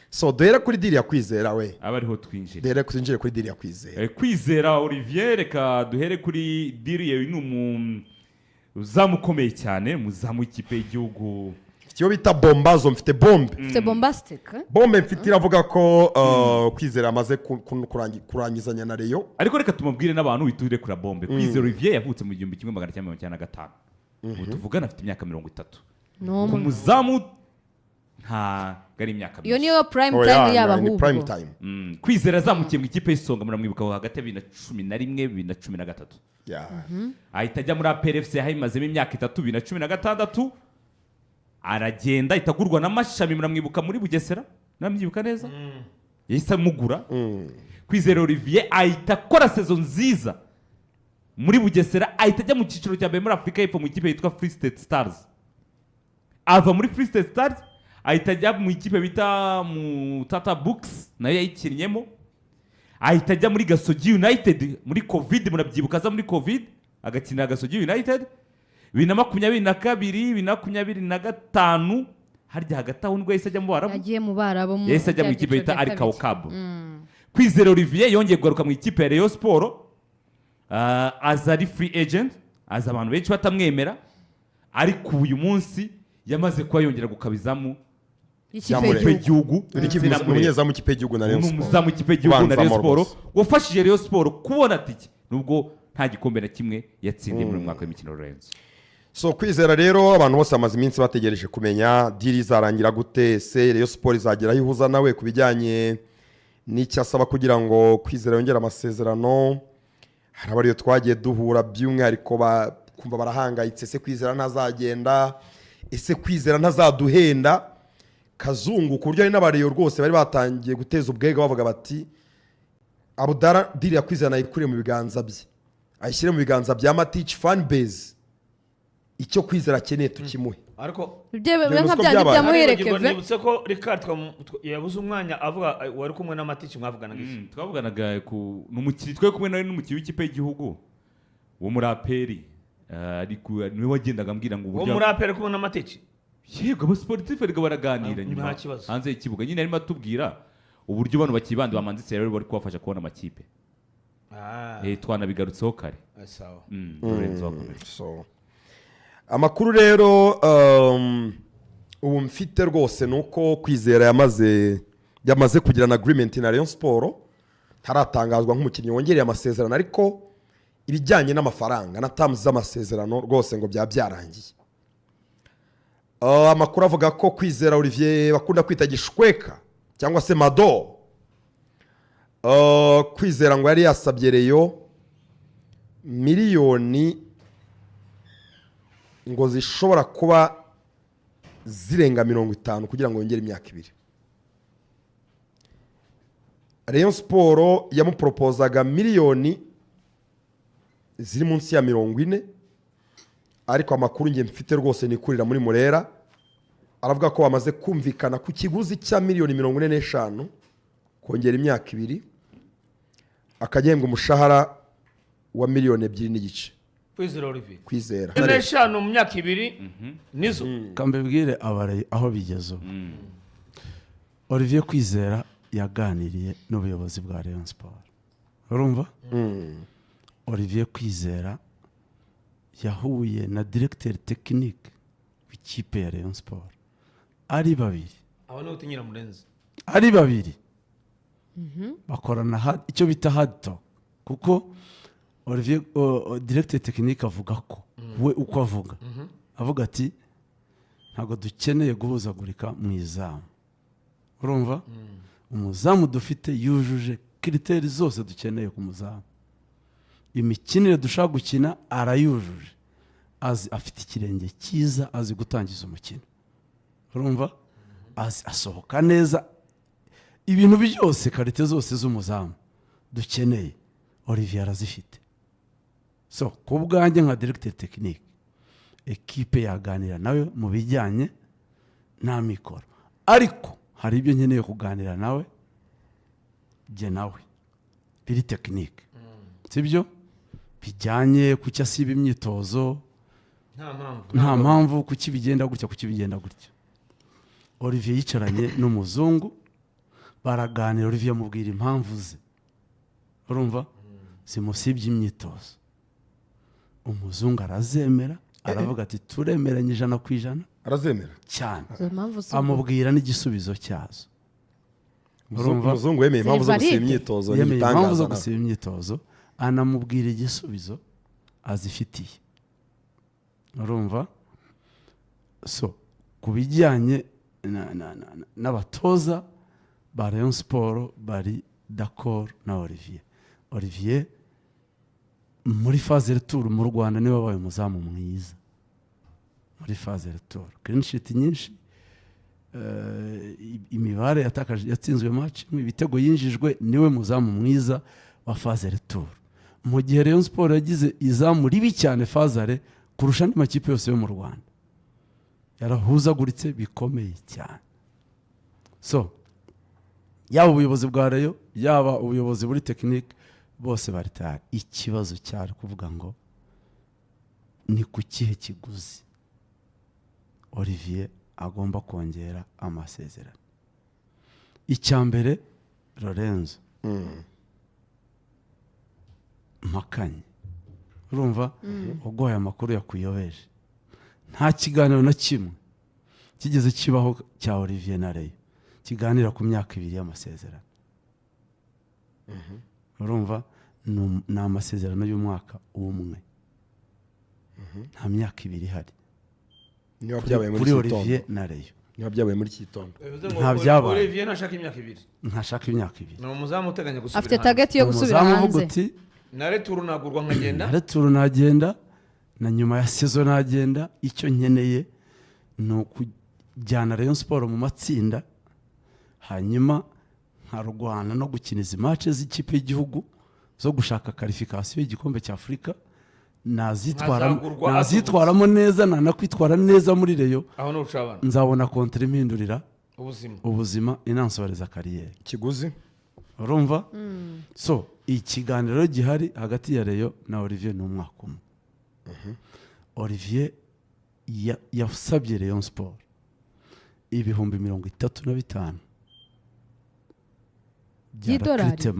So duhere kuri diri ya Kwizera we abariho twinjira duhere twinjire kuri diri ya Kwizera Kwizera Olivier reka duhere kuri diri yewe uzamukomeye cyane muzamu w'ikipe y'igihugu cyo bita bombazo mfite bombastic bombe mfite iravuga ko Kwizera amaze kurangizanya na Rayon ariko reka tumubwire n'abantu witure kuri bombe Kwizera Olivier yavutse mu 1995 tuvugana afite imyaka 30 ku muzamu nta gari imyaka iyo niyo prime time y'abahubwo prime time Kwizera azamukiye mu ikipe y'Isonga muramwibuka hagati ya 2011 2013 ahita ajya muri APRFC yahimazemo imyaka 3 2016 aragenda itagurwa n'amashami muramwibuka muri Bugesera namyibuka neza yahise amugura Kwizera Olivier ahita akora saison nziza muri Bugesera ahita ajya mu cyiciro cya mbere muri Afrika y'Epfo mu ikipe yitwa Free State Stars ava muri Free State Stars ahita ajya mu ikipe bita mu Tata Books nayo yayikinnyemo ahita ajya muri Gasogi United muri Covid murabyibuka aza muri Covid agakinira Gasogi United 2022 2025 harya hagati aho nibwo yahise ajya mu Barabu yagiye mu Barabu yahise ajya mu ikipe bita Al Kawkab Kwizera Olivier yongeye kugaruka mu ikipe ya Rayon Sport aza ari free agent aza abantu benshi batamwemera ariko uyu munsi yamaze kuba yongera gukabizamo ikipe y'igihugu n'umunyezamu ikipe y'igihugu na Rayon Sport n'umuzamu ikipe y'igihugu na Rayon Sport wafashije Rayon Sport kubona tike nubwo nta gikombe na kimwe yatsindiye muri mwaka w'imikino Lorenzo. So Kwizera rero abantu bose amaze iminsi bategereje kumenya diri zarangira gute se Rayon Sport izagera yihuza nawe kubijyanye n'icyasaba kugira ngo Kwizera yongera amasezerano hari abariyo twagiye duhura by'umwihariko kumva barahangayitse se Kwizera ntazagenda ese Kwizera ntazaduhenda Kazungu ku buryo ari n'abariyo rwose bari batangiye guteza ubwega bavuga bati Abudara diri ya Kwizera nayikure mu biganza bye ayishyire mu biganza bya Matici fan base icyo Kwizera akeneye tukimuhe ariko ibyo nka byamuherekeve nibutse ko Ricard yabuze umwanya avuga wari kumwe na Matici mwavuganaga twavuganaga ku numukiri twe kumwe nawe n'umukiri w'ikipe y'igihugu wo muri APR ariko niwe wagendaga ambwira ngo uburyo wo muri APR kumwe na Matici yego aba sportif ariko baraganira nyuma hanze y'ikibuga nyine arimo atubwira uburyo bano bakibandi bamanzitse rero bari kubafasha kubona amakipe twanabigarutseho kare sawa Lorenzo wakomeye so amakuru rero ubu mfite rwose nuko Kwizera yamaze kugirana agreement na Rayon Sport haratangazwa nk'umukinnyi wongereye amasezerano ariko ibijyanye n'amafaranga na terms z'amasezerano rwose ngo byarangiye amakuru avuga ko Kwizera Olivier bakunda kwita gishweka cyangwa se Mado Kwizera ngo yari yasabye Rayon miliyoni ngo zishobora kuba zirenga 50 kugira ngo yongere imyaka 2 Rayon Sport yamupropozaga miliyoni ziri munsi ya 40 ariko amakuru nge mfite rwose nikurira muri Murera aravuga ko bamaze kumvikana ku kiguzi cya miliyoni 45 kongera imyaka 2 akagembwa umushahara wa miliyoni 2 n'igice Kwizera Olivier Kwizera n'eshanu mu myaka 2 nizo kambebwire abare aho bigezo Olivier Kwizera yaganiriye n'ubuyobozi bwa Rayon Sport urumva Olivier Kwizera yahuye na directeur technique w'ikipe ya Rayon Sport ari babiri abo no utinyira murenze ari babiri bakorana icyo bita hard talk kuko Olivier directeur technique avuga ko we uko avuga ati ntago dukeneye guhuzagurika mu izamu urumva umuzamu dufite yujuje criteri zose dukeneye ku muzamu imikinire dushaka gukina arayujuje afite ikirenge cyiza azi gutangiza umukino urumva asohoka neza ibintu byose karite zose z'umuzamu dukeneye Olivier arazifite so kubwanjye nka directeur technique equipe yaganira nawe mu bijyanye nta mikoro ariko hari ibyo nkeneye kuganira nawe je nawe biri technique sibyo bijyanye kucya siba imyitozo nta mpamvu kuki bigenda gutya Olivier yicaranye n'umuzungu baraganira. Olivier amubwira impamvu ze, urumva zimusibye imyitozo. Umuzungu arazemera, aravuga ati turemeranye 100%. arazemera cyane, Izo mpamvu si amubwira n'igisubizo cyazo. umuzungu yemeye impamvu zo gusiba imyitozo yemeye impamvu zo n'itangaza gusiba imyitozo, anamubwira igisubizo azifitiye. urumva so ku bijyanye n'abatoza ba Rayon Sport bari d'accord na Olivier muri phase retour mu Rwanda niwe wabaye umuzamu mwiza muri phase retour. Clean sheet nyinshi, imibare yatsinzwe match, ibitego yinjijwe, niwe muzamu mwiza wa phase retour. Mu gihe Rayon Sport yagize izamu ribi cyane phase kurusha andi makipe yose yo mu Rwanda, yarahuzaguritse bikomeye cyane. So yaba ubuyobozi bwa Rayon yaba ubuyobozi buri tekinike bose bari tayari. Ikibazo cyari kuvuga ngo ni ku kihe kiguzi Olivier agomba kongera amasezerano. Icyambere Lorenzo Mpakanye, urumva ugoye amakuru yakuyobeje, nta kiganiro na kimwe kigeze kibaho cya Olivier na Rayon kiganira ku myaka 2 y'amasezerano. urumva ni amasezerano y'umwaka umwe, nta myaka 2 ihari kuri Olivier na Rayon. niba byabaye muri iki gitondo nta byabaye. Olivier ntashaka imyaka 2, ntashaka imyaka 2. ni umuzamu uteganya gusubira afite target yo gusubira hanze. na retour nagurwa nkagenda, na retour nagenda, na nyuma ya season nagenda. Icyo nkeneye ni ukujyana Rayon Sport mu matsinda, hanyuma nkarwana no gukina izi match z'ikipe y'igihugu zo gushaka qualification y'igikombe cya Afrika. nazitwaramo neza, nanakwitwara neza muri Rayon, aho no ucabana nzabona kontra impindurira ubuzima inansobereza kariyeri. kiguzi urumva so ikiganiro gihari hagati ya Rayon na Olivier ni umwaka umwe. Olivier yasabye Rayon Sport 35,000 y'idolari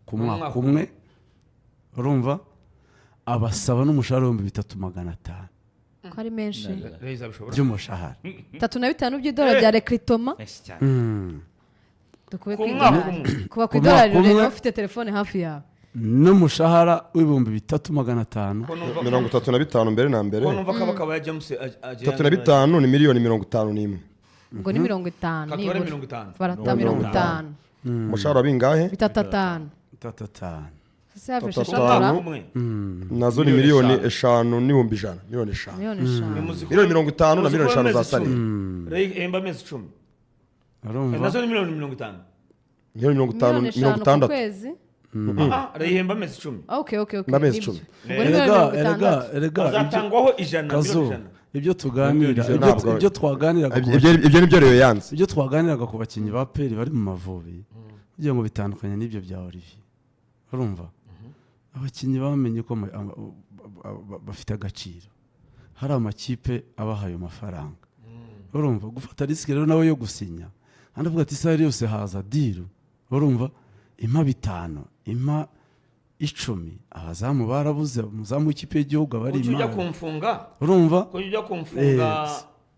ku mwaka umwe, urumva abasaba n'umushahara w'3,500 ko ari menshi by'umushahara. 35 by'idolari bya recrutement kuba ku idolari rero ufite telefone hafi yawe n'umushahara w'3,500. 35 mbere na mbere. ko numva kaba ya James 35 ni miliyoni 51. ngo ni 50 katware 50 barata 50 umushahara bingahe? 35 Tatanu. umwe nazo ni miliyoni 5 n'ibihumbi 100. miliyoni 5 miliyoni 50 na miliyoni 5 za sari. Emba mezi 10 nazo ni miliyoni 50 miliyoni 50 ku kwezi. Rehemba mezi 10. Okay. Mezi 10. Erega azatangwaho 100 ibyo tuganira ibyo twaganiraga ibyo nibyo Rayon yanze. ibyo twaganiraga ku bakinnyi ba PL bari mu Mavubi kugira ngo bitandukanye n'ibyo bya Olivier. urumva abakinnyi bamenye ko bafite agaciro, hari amakipe abahaye amafaranga. urumva gufata risk rero nawe yo gusinya, andavuga ati sari yose haza deal, urumva impa 5 impa 10 abazamu barabuze, umuzamu w'ikipe y'igihugu abari imana kujya kumfunga, urumva kujya kumfunga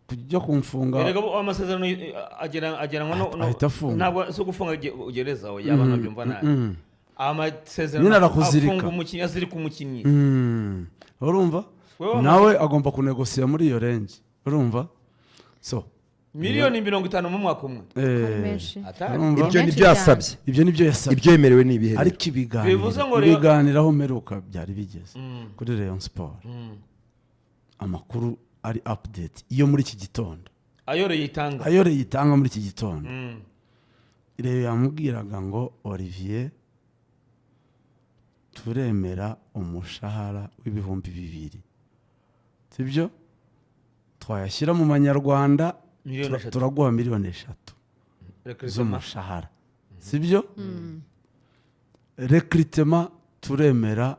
kujya kumfunga. erega amasezerano ageranwa no ntabwo so gufunga ugereza aho yaba nabyumva nabi. Amasezerano afunga umukinnyi azirika umukinnyi, urumva nawe agomba kunegosiya muri iyo range, urumva so miliyoni 50 mu mwaka umwe. ibyo nibyo yasabye, ibyo nibyo yasabye, ibyo yemerewe ni ibihe. ariko ibiganiraho meruka byari bigeze kuri Rayon Sport. amakuru ari update iyo muri iki gitondo ayoreye itanga muri iki gitondo. Rero yamubwiraga ngo Olivier turemera umushahara w'2,000, sibyo twayashyira mu manyarwanda turaguha miliyoni 3 z'umushahara, sibyo recrutement turemera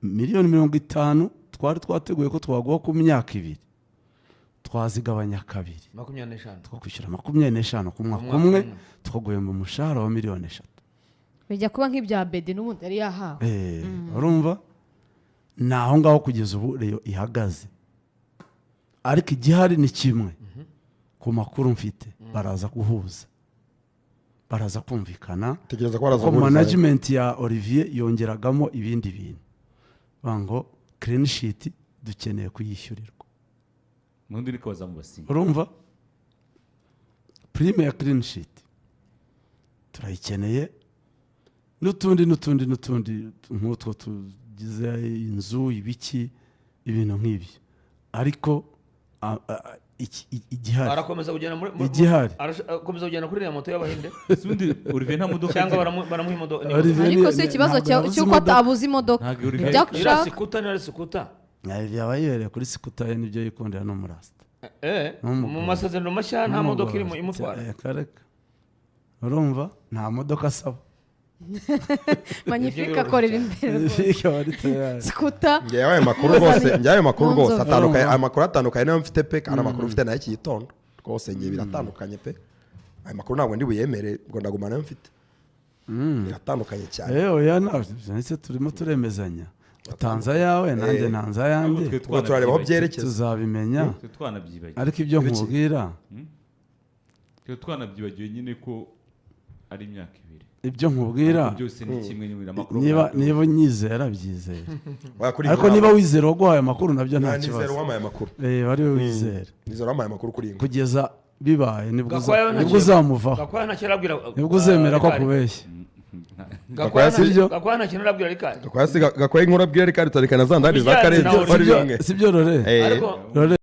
miliyoni 50 twari twateguye ko twaguha ku myaka 2, twazigabanya kabiri 25. tukakwishyura 25 ku mwaka Umwaka umwe umwe. tukaguhemba umushahara wa miliyoni 3. bijya kuba nk'ibya bedi n'ubundi yari yahawe urumva ni aho ngaho kugeza ubu reyo ihagaze, ariko igihari ni kimwe. ku makuru mfite baraza guhuza, baraza kumvikana tegereza ko ko baraza management ya Olivier yongeragamo ibindi bintu bango clean sheet dukeneye kuyishyurirwa. n'undi niko bazamubasinga Urumva prime ya clean sheet turayikeneye, n'utundi nk'utwo tugize inzu ibiki ibintu nk'ibyo, ariko igihari Arakomeza kugenda muri igihari arakomeza kugenda kuri ya moto y'abahinde ubundi Olivier nta modoka cyangwa agira. baramuha imodoka. Olivier ariko ni- si ikibazo ntabwo yabuze cy'uko imodoka. atabuze imodoka Ntabwo Olivier- ibyo Ira ushaka sikuta ni sikuta. yaba yibereye kuri sikuta ye nibyo yikundira no muri rasita Mu masezerano mashya nta modoka irimo imutwara. kareka urumva nta modoka asaba magnifique akorera imbere rwose. Bari tayari. sikuta ngewe ayo makuru rwose ngewe ayo makuru Mu rwose nzovu. atandukanye, amakuru atandukanye nayo mfite pe kandi amakuru mfite nayo iki gitondo rwose ngewe biratandukanye pe. ayo makuru ntabwo ndi buyemere ngo ndaguma nayo mfite, biratandukanye cyane. oya ndetse turimo turemezanya, utanze ayawe nanjye ntanze ayanjye, Twe ubwo turareba aho twanabyibagiwe. byerekeza. tuzabimenya. Twe twanabyibagiwe. ariko ibyo nkubwira Twe twanabyibagiwe nyine ko ari imyaka 2. ibyo nkubwira byose ni kimwe nyine amakuru. niba unyizera byizeye, Kuri ariko niba wizera waguhaye amakuru nabyo nta nizero kibazo. wamaye amakuru, Wari we wizera nizero wamaye amakuru kuri iyi. kugeza bibaye nibwo Gakwaya nta nibwo kintu- uzamuvaho, Gakwaya nta kintu arabwira. nibwo uzemera ko akubeshya. Gakwaya si byo? Gakwaya nta kintu arabwira Rikari. Gakwaya inkuru abwira Rikari utarikana za ndani za Bijyanye Karenzi na bari Olivier. bimwe. si byo Rore Eh, Ariko Rore